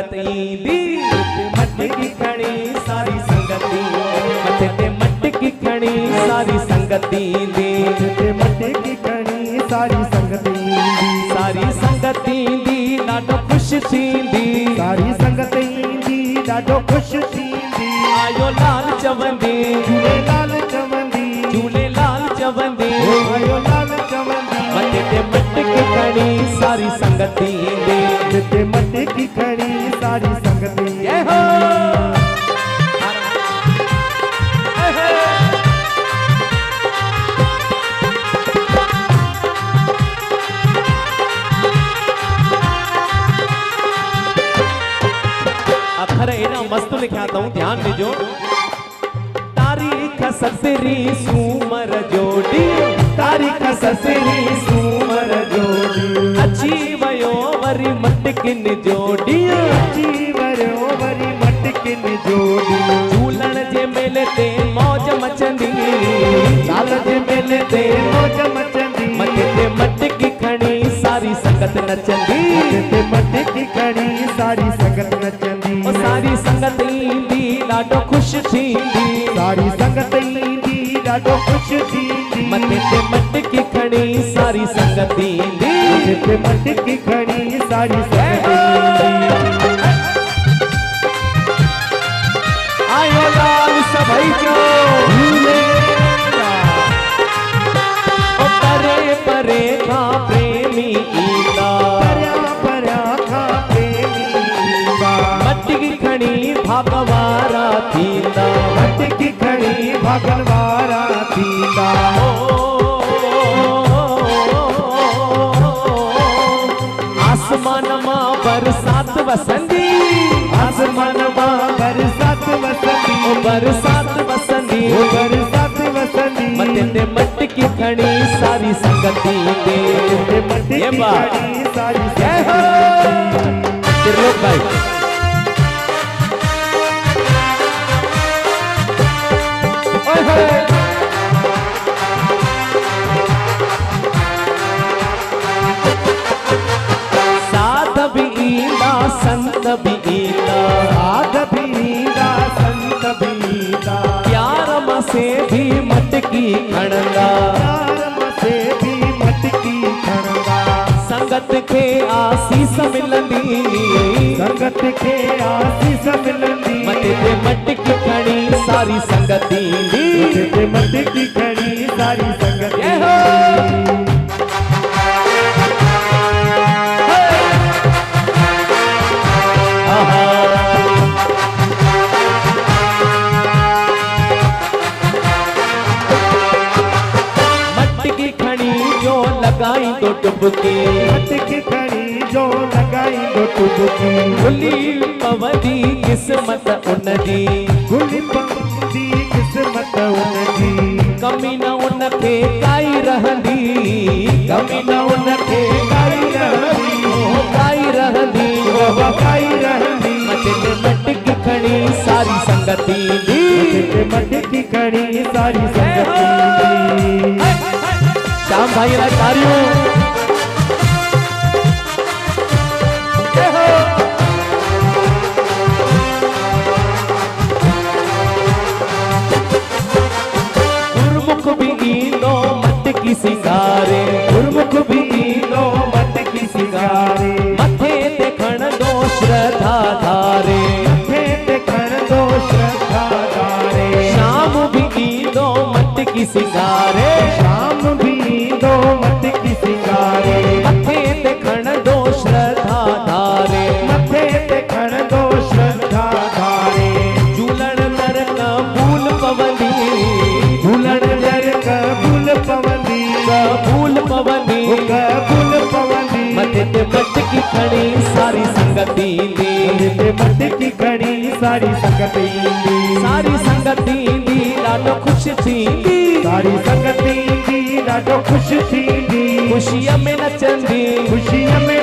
ईंदी मट की खणी सारी संगती मथे ते मट की खणी सारी संगती दी मट की खणी सारी संगती दी ॾाढो ख़ुशि थींदी सारी संगती दी ॾाढो ख़ुशि थींदी आयो लाल चवंदी झूलेलाल चवंदी झूलेलाल चवंदी आयो लाल चवंदी मथे ते मट की खणी सारी संगती दी जिते मट की खणी सारी संगती जय हो अखर एना मस्त लिखा था ध्यान दीजो तारीख ससरी सूमर जोड़ी तारीख ससरी सूमर जोड़ी अची वयो वरी मटकिन जोड़ी अची वयो वरी मटकिन जोड़ी झूलण जे मेले ते मौज मचंदी लाल जे मेले ते मौज मचंदी मथे ते मटकी खणी सारी संगत नचंदी जिते मट की खणी सारी संगत नचंदी ओ सारी संगत ईंदी ॾाढो ख़ुशि थींदी सारी संगत ईंदी ॾाढो ख़ुशि थींदी मथे ते मटकी खणी सारी संगत ईंदी जिते मट की खणी सारी संगत ईंदी आयो लाल सभई जो ओ परे परे खां प्रेमी ईंदा पर्या खां प्रेमी ईंदा मटकी खणी भागवारा थींदा मटकी खणी भागवारा थींदा आसमान मां बरसात वसंदी आसमान मां बरसात वसंदी ओ बरसात वसंदी ओ बरसात वसंदी मथे ते मटकी खणी सारी संगती ईंदी जिते मट की ये बात खणी सारी जय हो त्रिलोक भाई ओए होए साध भी ईंदा संत भी ईंदा साध भी ईंदा संत भी ईंदा प्यार मसे भी मटकी खणंदा प्यार से भी मटकी खणंदा संगत खे आसीस मिलंदी संगत के आसीस मिलंदी मथे ते मटकी खणी सारी संगत ईंदी जिते मट की खणी सारी संगत जय हो आहा मटकी खणी जो लगाई दो डुबकी मट की खणी जो लगाई दो टुबकी खुली पवंदी किस्मत उनजी गुली पंदी किस्मत उनजी कमी न उनखे काई रहंदी कमी न उनखे काई रहंदी ओ काई रहंदी ओ काई रहंदी मथे ते मटकी खणी सारी संगत ईंदी जिते मट की खणी सारी संगत ईंदी श्याम भाई लाइ तारियूं जय हो गुरमुख भी ईंदो मटकी सिंगारे गुरमुख भी ईंदो मटकी सिंगारे मथे ते खणंदो श्रद्धा धारे मथे ते खणंदो श्रद्धा धारे शाम भी ईंदो मटकी सिंगारे शाम भी ईंदो मटकी सिंगारे मथे ते खणंदो श्रद्धा धारे मथे ते खणंदो श्रद्धा धारे झूलण दर कबूल पवंदी झूलण दर कबूल पवंदी कबूल पवंदी कबूल पवंदी मथे ते मटकी खणी सारी संगत ईंदी जिते मट की खणी सारी संगत ईंदी सारी संगत ईंदी ॾाढो ख़ुशि थींदी सारी संगत ईंदी ॾाढो ख़ुशि थींदी ख़ुशीअ में नचंदी ख़ुशीअ में